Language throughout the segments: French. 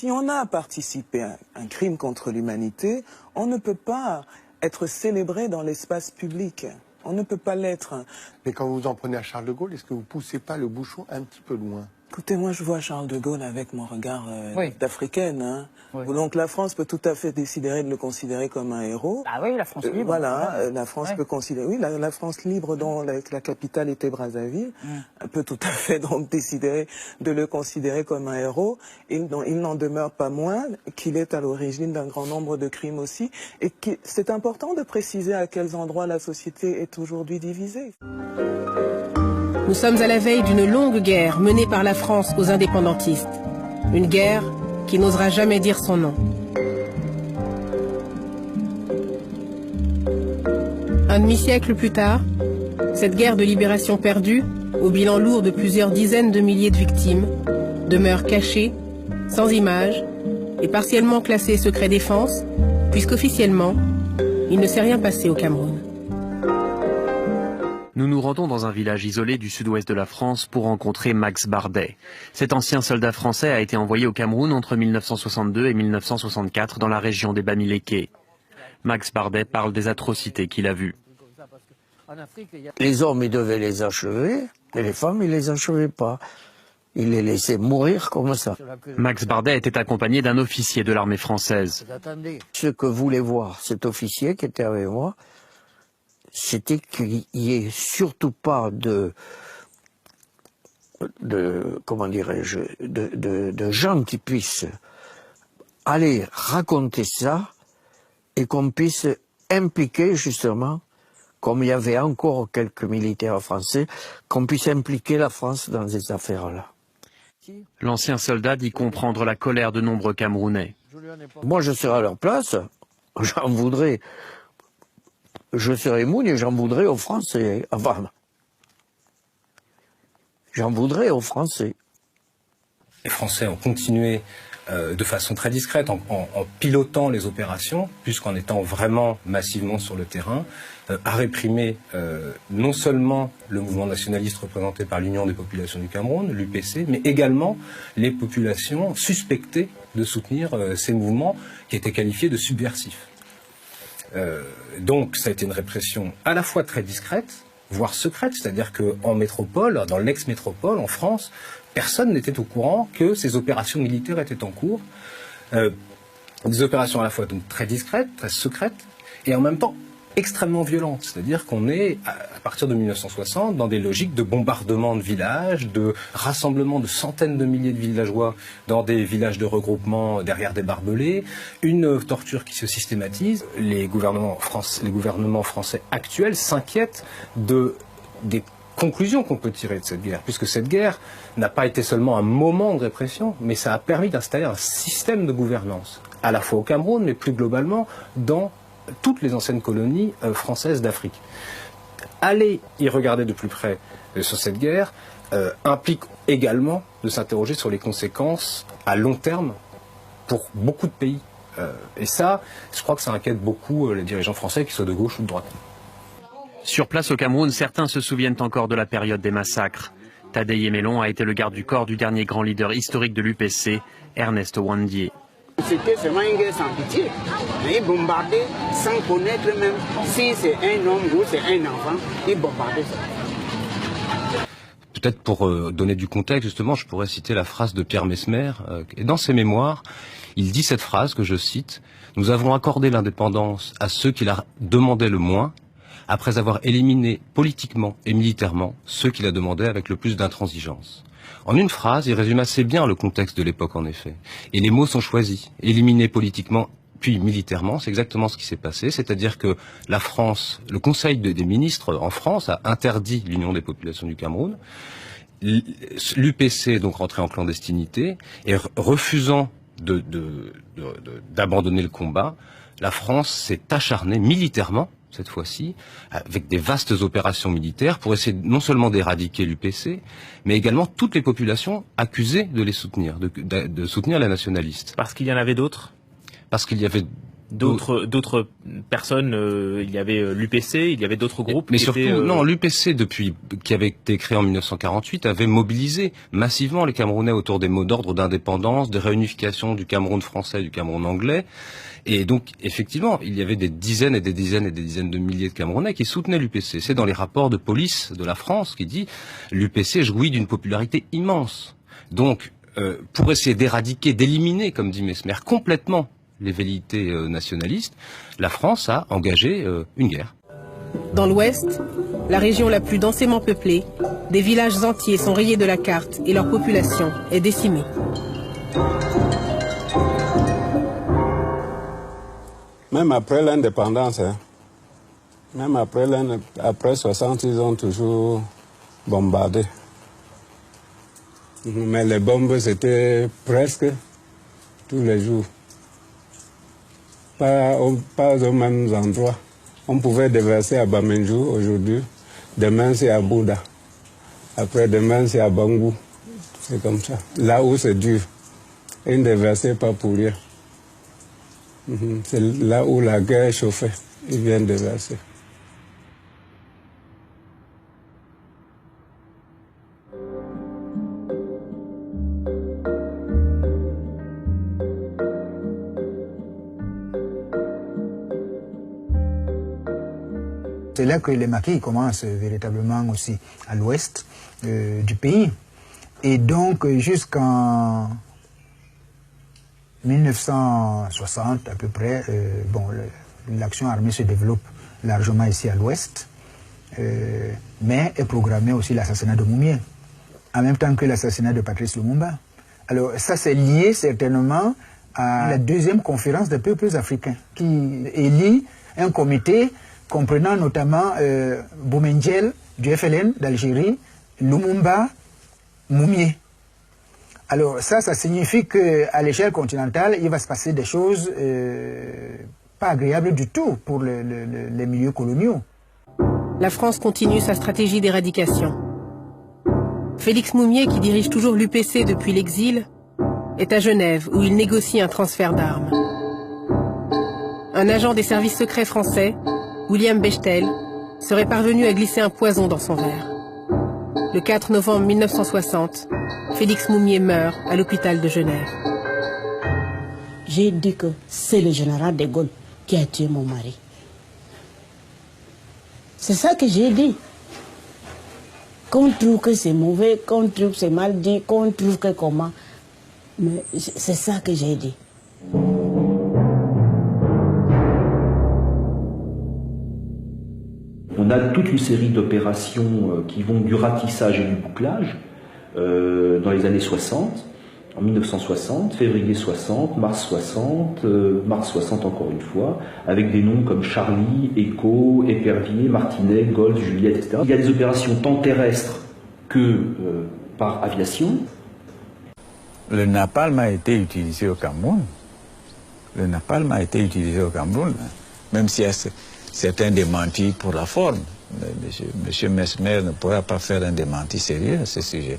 Si on a participé à un crime contre l'humanité, on ne peut pas être célébré dans l'espace public. On ne peut pas l'être. Mais quand vous en prenez à Charles de Gaulle, est-ce que vous ne poussez pas le bouchon un petit peu loin? Écoutez, moi je vois Charles de Gaulle avec mon regard d'Africaine. Hein. Oui. Donc la France peut tout à fait décider de le considérer comme un héros. Ah oui, la France libre. Voilà, la France peut considérer... Oui, la France libre dont la capitale était Brazzaville peut tout à fait donc décider de le considérer comme un héros. Il n'en demeure pas moins qu'il est à l'origine d'un grand nombre de crimes aussi. Et c'est important de préciser à quels endroits la société est aujourd'hui divisée. Nous sommes à la veille d'une longue guerre menée par la France aux indépendantistes. Une guerre qui n'osera jamais dire son nom. Un demi-siècle plus tard, cette guerre de libération perdue, au bilan lourd de plusieurs dizaines de milliers de victimes, demeure cachée, sans images et partiellement classée secret défense, puisqu'officiellement, il ne s'est rien passé au Cameroun. Nous nous rendons dans un village isolé du sud-ouest de la France pour rencontrer Max Bardet. Cet ancien soldat français a été envoyé au Cameroun entre 1962 et 1964 dans la région des Bamileke. Max Bardet parle des atrocités qu'il a vues. Les hommes, ils devaient les achever, et les femmes, ils les achevaient pas. Ils les laissaient mourir comme ça. Max Bardet était accompagné d'un officier de l'armée française. Ce que voulait voir cet officier qui était avec moi, c'était qu'il n'y ait surtout pas comment dirais-je, de gens qui puissent aller raconter ça et qu'on puisse impliquer justement, comme il y avait encore quelques militaires français, qu'on puisse impliquer la France dans ces affaires-là. L'ancien soldat dit comprendre la colère de nombreux Camerounais. Moi, je serais à leur place, j'en voudrais. Je serais moune et j'en voudrais aux Français. Enfin, j'en voudrais aux Français. Les Français ont continué de façon très discrète, en pilotant les opérations, puisqu'en étant vraiment massivement sur le terrain, à réprimer non seulement le mouvement nationaliste représenté par l'Union des populations du Cameroun, l'UPC, mais également les populations suspectées de soutenir ces mouvements qui étaient qualifiés de subversifs. Donc ça a été une répression à la fois très discrète, voire secrète, c'est-à-dire qu'en métropole, dans l'ex-métropole, en France, personne n'était au courant que ces opérations militaires étaient en cours. Des opérations à la fois donc très discrètes, très secrètes, et en même temps extrêmement violentes. C'est-à-dire qu'on est, à partir de 1960, dans des logiques de bombardement de villages, de rassemblement de centaines de milliers de villageois dans des villages de regroupement derrière des barbelés, une torture qui se systématise. Les gouvernements français actuels s'inquiètent des conclusions qu'on peut tirer de cette guerre, puisque cette guerre n'a pas été seulement un moment de répression, mais ça a permis d'installer un système de gouvernance, à la fois au Cameroun, mais plus globalement dans toutes les anciennes colonies françaises d'Afrique. Aller y regarder de plus près sur cette guerre implique également de s'interroger sur les conséquences à long terme pour beaucoup de pays. Et ça, je crois que ça inquiète beaucoup les dirigeants français, qu'ils soient de gauche ou de droite. Sur place au Cameroun, certains se souviennent encore de la période des massacres. Tadei Melon a été le garde du corps du dernier grand leader historique de l'UPC, Ernest Ouandié. C'était vraiment une guerre sans pitié. Ils bombardaient sans connaître même si c'est un homme ou c'est un enfant. Ils bombardaient ça. Peut-être pour donner du contexte, justement, je pourrais citer la phrase de Pierre Messmer. Et dans ses mémoires, il dit cette phrase que je cite: « Nous avons accordé l'indépendance à ceux qui la demandaient le moins, après avoir éliminé politiquement et militairement ceux qui la demandaient avec le plus d'intransigeance. » En une phrase, il résume assez bien le contexte de l'époque, en effet. Et les mots sont choisis. Éliminer politiquement, puis militairement, c'est exactement ce qui s'est passé. C'est-à-dire que la France, le Conseil des ministres en France a interdit l'Union des populations du Cameroun. L'UPC est donc rentré en clandestinité et refusant d'abandonner le combat, la France s'est acharnée militairement, cette fois-ci, avec des vastes opérations militaires pour essayer non seulement d'éradiquer l'UPC, mais également toutes les populations accusées de les soutenir, de soutenir les nationalistes. Parce qu'il y en avait d'autres ? Parce qu'il y avait d'autres personnes, il y avait l'UPC, il y avait d'autres groupes. Mais surtout, non, l'UPC, qui avait été créé en 1948, avait mobilisé massivement les Camerounais autour des mots d'ordre d'indépendance, de réunification du Cameroun français et du Cameroun anglais. Et donc, effectivement, il y avait des dizaines et des dizaines et des dizaines de milliers de Camerounais qui soutenaient l'UPC. C'est dans les rapports de police de la France qui dit l'UPC jouit d'une popularité immense. Donc, pour essayer d'éradiquer, d'éliminer, comme dit Mesmer, complètement les velléités nationalistes, la France a engagé une guerre. Dans l'Ouest, la région la plus densément peuplée, des villages entiers sont rayés de la carte et leur population est décimée. Même après l'indépendance, même après 60, ils ont toujours bombardé. Mais les bombes, c'était presque tous les jours. Pas aux mêmes endroits. On pouvait déverser à Bamenjou aujourd'hui, demain c'est à Bouddha, après-demain c'est à Bangou. C'est comme ça. Là où c'est dur. Ils ne déversaient pas pour rien. C'est là où la guerre chauffait. Ils viennent déverser. C'est là que les maquis commencent véritablement aussi à l'ouest du pays. Et donc jusqu'en 1960 à peu près, l'action armée se développe largement ici à l'ouest, mais est programmé aussi l'assassinat de Moumié, en même temps que l'assassinat de Patrice Lumumba. Alors ça c'est lié certainement à la deuxième conférence des peuples africains qui élit un comité comprenant notamment Boumendjel du FLN d'Algérie, Lumumba, Moumié. Alors ça signifie qu'à l'échelle continentale, il va se passer des choses pas agréables du tout pour les milieux coloniaux. La France continue sa stratégie d'éradication. Félix Moumié, qui dirige toujours l'UPC depuis l'exil, est à Genève où il négocie un transfert d'armes. Un agent des services secrets français, William Bechtel, serait parvenu à glisser un poison dans son verre. Le 4 novembre 1960, Félix Moumié meurt à l'hôpital de Genève. J'ai dit que c'est le général de Gaulle qui a tué mon mari. C'est ça que j'ai dit. Qu'on trouve que c'est mauvais, qu'on trouve que c'est mal dit, qu'on trouve que comment. Mais c'est ça que j'ai dit. On a toute une série d'opérations qui vont du ratissage et du bouclage dans les années 60, en 1960, février 60, mars 60, mars 60 encore une fois, avec des noms comme Charlie, Echo, Épervier, Martinet, Gold, Juliette, etc. Il y a des opérations tant terrestres que par aviation. Le napalm a été utilisé au Cameroun. Le napalm a été utilisé au Cameroun, même si c'est un démenti pour la forme. Monsieur Mesmer ne pourra pas faire un démenti sérieux à ce sujet.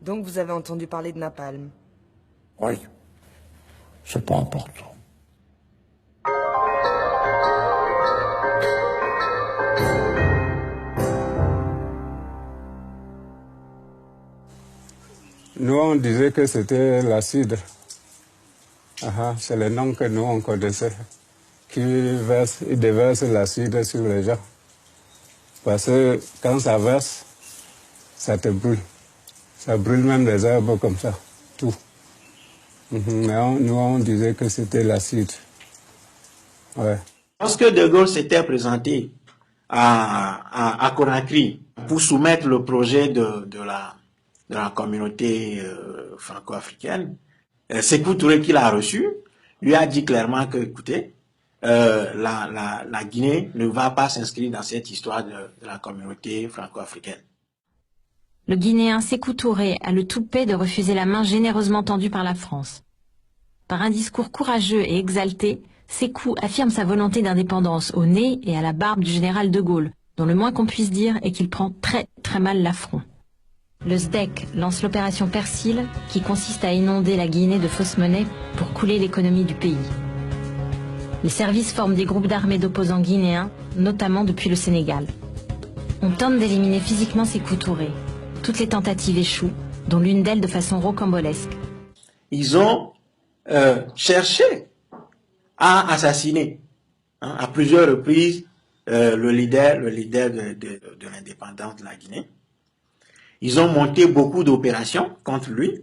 Donc vous avez entendu parler de napalm? Oui, c'est pas important. Nous, on disait que c'était l'acide. C'est le nom que nous, on connaissait. Qui déverse l'acide sur les gens. Parce que quand ça verse, ça te brûle. Ça brûle même les herbes comme ça, tout. Mais nous, on disait que c'était l'acide. Ouais. Lorsque De Gaulle s'était présenté à Conakry pour soumettre le projet de la communauté franco-africaine, Sékou Touré, qui l'a reçu, lui a dit clairement que, écoutez, la Guinée ne va pas s'inscrire dans cette histoire de la communauté franco-africaine. Le Guinéen Sékou Touré a le toupet de refuser la main généreusement tendue par la France. Par un discours courageux et exalté, Sékou affirme sa volonté d'indépendance au nez et à la barbe du général de Gaulle, dont le moins qu'on puisse dire est qu'il prend très très mal l'affront. Le SDEC lance l'opération Persil, qui consiste à inonder la Guinée de fausses monnaies pour couler l'économie du pays. Les services forment des groupes d'armées d'opposants guinéens, notamment depuis le Sénégal. On tente d'éliminer physiquement Sékou Touré. Toutes les tentatives échouent, dont l'une d'elles de façon rocambolesque. Ils ont cherché à assassiner à plusieurs reprises le leader de l'indépendance de la Guinée. Ils ont monté beaucoup d'opérations contre lui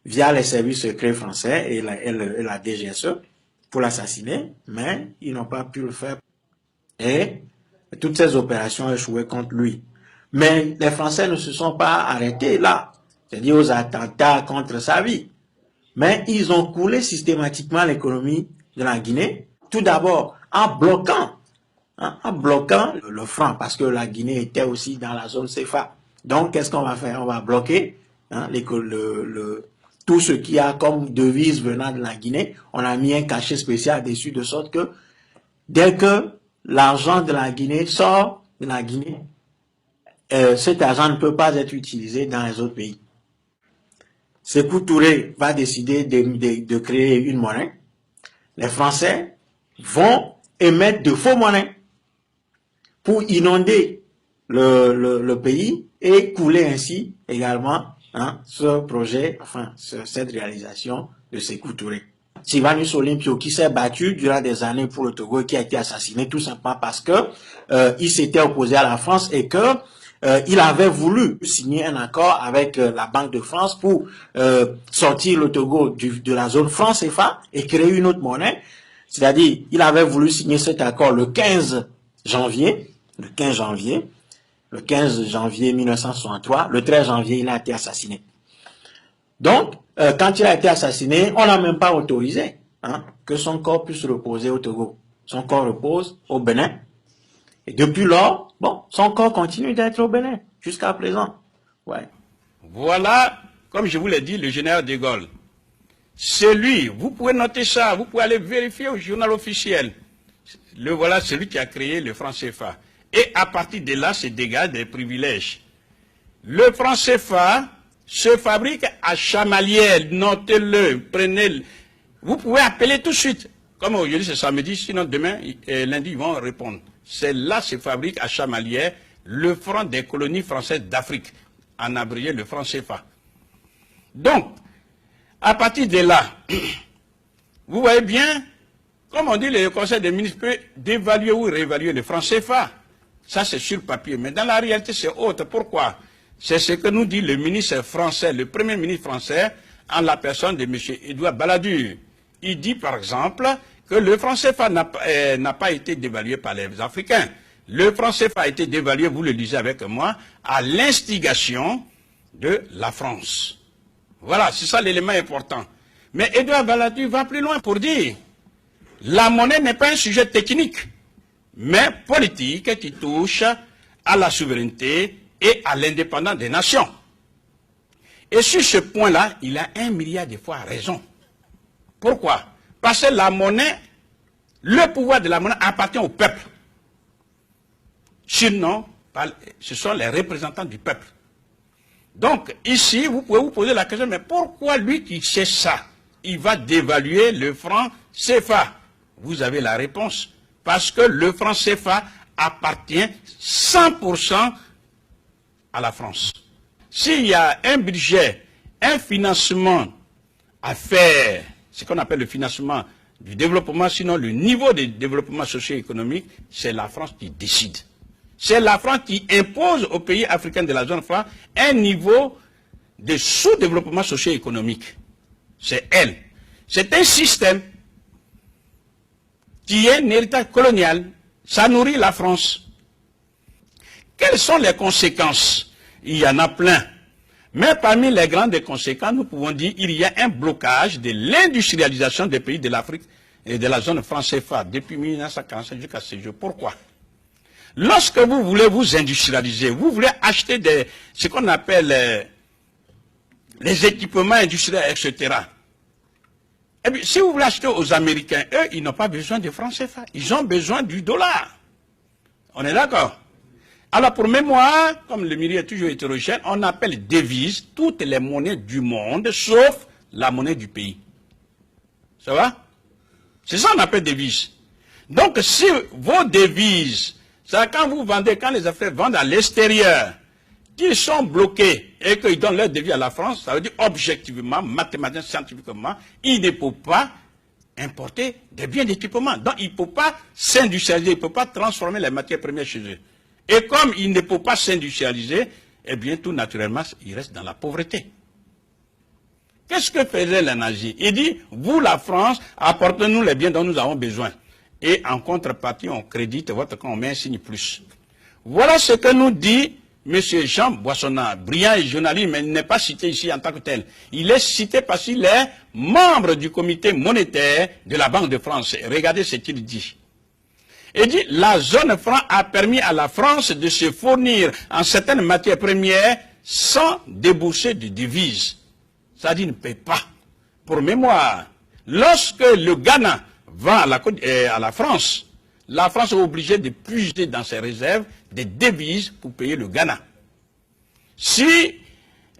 via les services secrets français et la DGSE pour l'assassiner, mais ils n'ont pas pu le faire. Et toutes ces opérations ont échoué contre lui. Mais les Français ne se sont pas arrêtés là, c'est-à-dire aux attentats contre sa vie. Mais ils ont coulé systématiquement l'économie de la Guinée, tout d'abord en bloquant le franc, parce que la Guinée était aussi dans la zone CFA. Donc, qu'est-ce qu'on va faire? On va bloquer tout ce qu'il y a comme devise venant de la Guinée. On a mis un cachet spécial dessus, de sorte que dès que l'argent de la Guinée sort de la Guinée, cet argent ne peut pas être utilisé dans les autres pays. Sékou Touré va décider de créer une monnaie. Les Français vont émettre de faux monnaies pour inonder le pays et couler ainsi également ce projet, enfin cette réalisation de Sékou Touré. Sylvanus Olympio, qui s'est battu durant des années pour le Togo et qui a été assassiné tout simplement parce que il s'était opposé à la France et que il avait voulu signer un accord avec la Banque de France pour sortir le Togo de la zone franc CFA et créer une autre monnaie. C'est-à-dire, il avait voulu signer cet accord le 15 janvier 1963. Le 13 janvier, il a été assassiné. Donc, quand il a été assassiné, on n'a même pas autorisé que son corps puisse reposer au Togo. Son corps repose au Bénin. Et depuis lors, bon, son corps continue d'être au Bénin, jusqu'à présent. Ouais. Voilà, comme je vous l'ai dit, le général de Gaulle. C'est lui, vous pouvez noter ça, vous pouvez aller vérifier au journal officiel. Voilà celui qui a créé le franc CFA. Et à partir de là, se dégagent des privilèges. Le franc CFA se fabrique à Chamalières, notez-le, prenez-le. Vous pouvez appeler tout de suite. Comme aujourd'hui c'est samedi, sinon demain, lundi, ils vont répondre. C'est là se fabrique à Chamalières le franc des colonies françaises d'Afrique, en abrégé le franc CFA. Donc, à partir de là, vous voyez bien, comme on dit, le Conseil des ministres peut dévaluer ou réévaluer le franc CFA. Ça, c'est sur papier. Mais dans la réalité, c'est autre. Pourquoi? C'est ce que nous dit le ministre français, le premier ministre français, en la personne de M. Édouard Balladur. Il dit, par exemple, que le franc CFA n'a pas été dévalué par les Africains. Le franc CFA a été dévalué, vous le lisez avec moi, à l'instigation de la France. Voilà, c'est ça l'élément important. Mais Édouard Balladur va plus loin pour dire, la monnaie n'est pas un sujet technique, mais politique qui touche à la souveraineté et à l'indépendance des nations. Et sur ce point-là, il a 1 milliard de fois raison. Pourquoi? Parce que la monnaie, le pouvoir de la monnaie appartient au peuple. Sinon, ce sont les représentants du peuple. Donc, ici, vous pouvez vous poser la question, mais pourquoi lui qui sait ça, il va dévaluer le franc CFA? Vous avez la réponse. Parce que le franc CFA appartient 100% à la France. S'il y a un budget, un financement à faire, ce qu'on appelle le financement du développement, sinon le niveau de développement socio-économique, c'est la France qui décide. C'est la France qui impose aux pays africains de la zone franc un niveau de sous-développement socio-économique. C'est elle. C'est un système qui est un héritage colonial. Ça nourrit la France. Quelles sont les conséquences? Il y en a plein. Mais parmi les grandes conséquences, nous pouvons dire qu'il y a un blocage de l'industrialisation des pays de l'Afrique et de la zone franc CFA depuis 1945 jusqu'à ce jour. Pourquoi? Lorsque vous voulez vous industrialiser, vous voulez acheter ce qu'on appelle les équipements industriels, etc. Et bien, si vous voulez acheter aux Américains, eux, ils n'ont pas besoin de francs CFA. Ils ont besoin du dollar. On est d'accord? Alors, pour mémoire, comme le milieu est toujours hétérogène, on appelle devise toutes les monnaies du monde, sauf la monnaie du pays. Ça va? C'est ça qu'on appelle devise. Donc, si vos devises, c'est quand vous vendez, quand les Africains vendent à l'extérieur, qu'ils sont bloqués et qu'ils donnent leur devis à la France, ça veut dire objectivement, mathématiquement, scientifiquement, ils ne peuvent pas importer des biens d'équipement. Donc, ils ne peuvent pas s'industrialiser, ils ne peuvent pas transformer les matières premières chez eux. Et comme ils ne peuvent pas s'industrialiser, eh bien, tout naturellement, ils restent dans la pauvreté. Qu'est-ce que faisait les nazis? Il dit, vous, la France, apportez-nous les biens dont nous avons besoin. Et en contrepartie, on crédite votre camp, on met un signe plus. Voilà ce que nous dit M. Jean Boissonnat, brillant et journaliste, mais il n'est pas cité ici en tant que tel. Il est cité parce qu'il est membre du comité monétaire de la Banque de France. Regardez ce qu'il dit. Il dit, la zone franc a permis à la France de se fournir en certaines matières premières sans débourser de devises. Ça dit, ne paie pas. Pour mémoire, lorsque le Ghana va à la France est obligée de puiser dans ses réserves des devises pour payer le Ghana. Si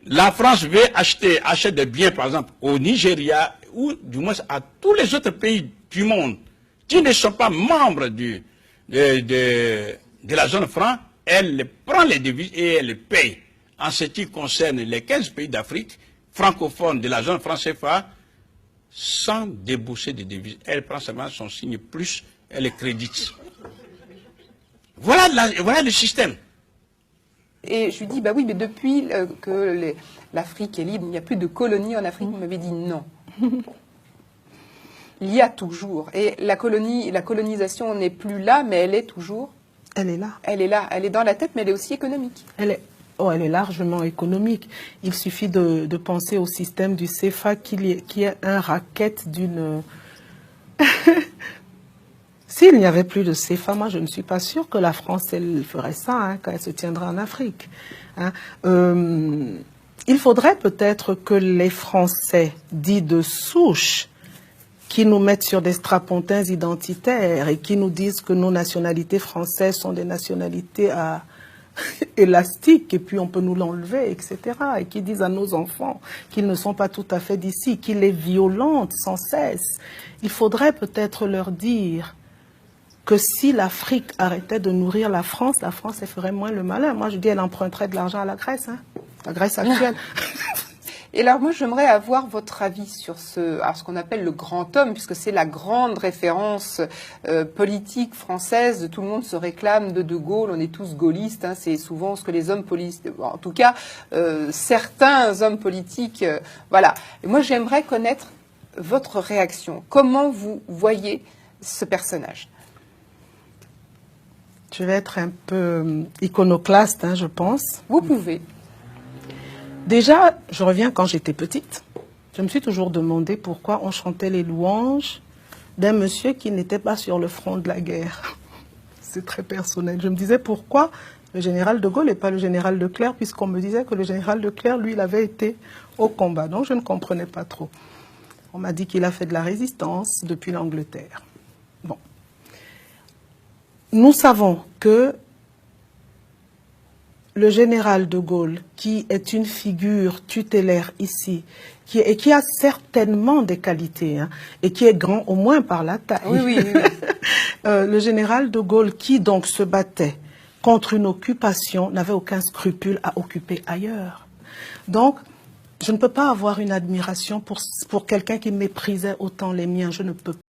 la France veut achète des biens, par exemple, au Nigeria, ou du moins à tous les autres pays du monde, qui ne sont pas membres de la zone franc, elle prend les devises et elle les paye. En ce qui concerne les 15 pays d'Afrique francophones de la zone franc CFA, sans débourser de devises. Elle prend seulement son signe plus, elle les crédite. Voilà le système. Et je lui dis, bah oui, mais depuis que l'Afrique est libre, il n'y a plus de colonies en Afrique. Vous m'avez dit non. Il y a toujours. Et la colonisation n'est plus là, mais elle est toujours. Elle est là. Elle est là. Elle est dans la tête, mais elle est aussi économique. Elle est largement économique. Il suffit de penser au système du CFA qui est un racket d'une... S'il n'y avait plus de CFA, moi je ne suis pas sûre que la France elle ferait ça quand elle se tiendra en Afrique. Il faudrait peut-être que les Français dits de souche qui nous mettent sur des strapontins identitaires et qui nous disent que nos nationalités françaises sont des nationalités élastiques et puis on peut nous l'enlever, etc. Et qui disent à nos enfants qu'ils ne sont pas tout à fait d'ici, qu'ils les violentent sans cesse. Il faudrait peut-être leur dire que si l'Afrique arrêtait de nourrir la France, elle ferait moins le malin. Moi, je dis, elle emprunterait de l'argent à la Grèce, la Grèce actuelle. Et alors, moi, j'aimerais avoir votre avis sur ce qu'on appelle le grand homme, puisque c'est la grande référence politique française. Tout le monde se réclame de Gaulle. On est tous gaullistes. C'est souvent ce que les hommes politiques, en tout cas, certains hommes politiques, voilà. Et moi, j'aimerais connaître votre réaction. Comment vous voyez ce personnage? Je vais être un peu iconoclaste, je pense. Vous pouvez. Déjà, je reviens quand j'étais petite. Je me suis toujours demandé pourquoi on chantait les louanges d'un monsieur qui n'était pas sur le front de la guerre. C'est très personnel. Je me disais pourquoi le général de Gaulle n'est pas le général Leclerc, puisqu'on me disait que le général Leclerc, lui, il avait été au combat. Donc je ne comprenais pas trop. On m'a dit qu'il a fait de la résistance depuis l'Angleterre. Bon. Nous savons que le général de Gaulle, qui est une figure tutélaire ici, qui a certainement des qualités, et qui est grand au moins par la taille. Oui. Le général de Gaulle, qui donc se battait contre une occupation, n'avait aucun scrupule à occuper ailleurs. Donc, je ne peux pas avoir une admiration pour quelqu'un qui méprisait autant les miens. Je ne peux pas.